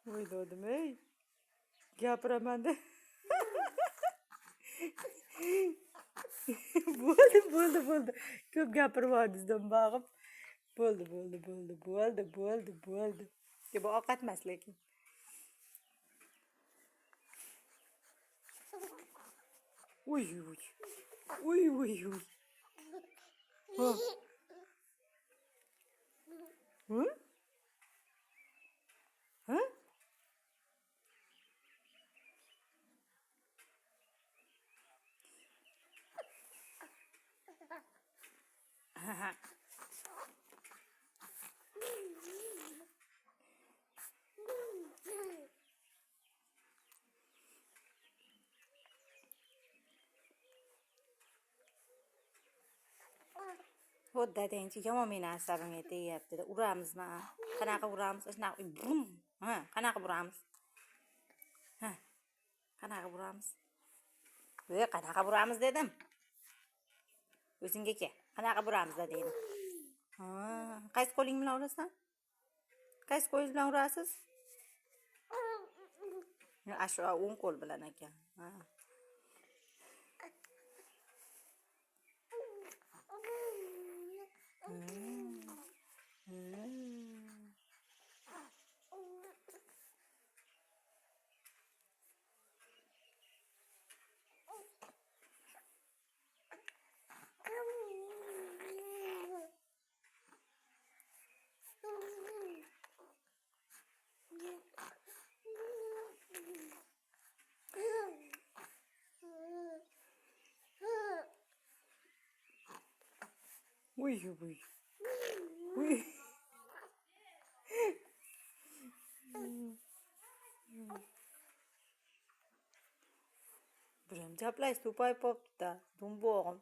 O'yladim, ey. Gapiraman de. Bo'ldi. Ko'p gapirvordingizdan bag'ib. Bo'ldi. Bu ovqat emas lekin. Uy. Ha? Ha? Ha? Dadangchi yomon meni asabimga tegyapti-da. Uramizmi? Qanaqa uramiz? Shunaqa bum. Ha, qanaqa uramiz? Ha. Qanaqa uramiz? Qanaqa uramiz dedim. O'zingga kel. Qanaqa uramiz dedim. Ha, qaysi qo'ling bilan urasan? Qaysi qo'lingiz bilan urasiz? Shu o'ng qo'l bilan ekan. Ha. Uy. Biram japlay to'pay popdi-da. Dumbog'im.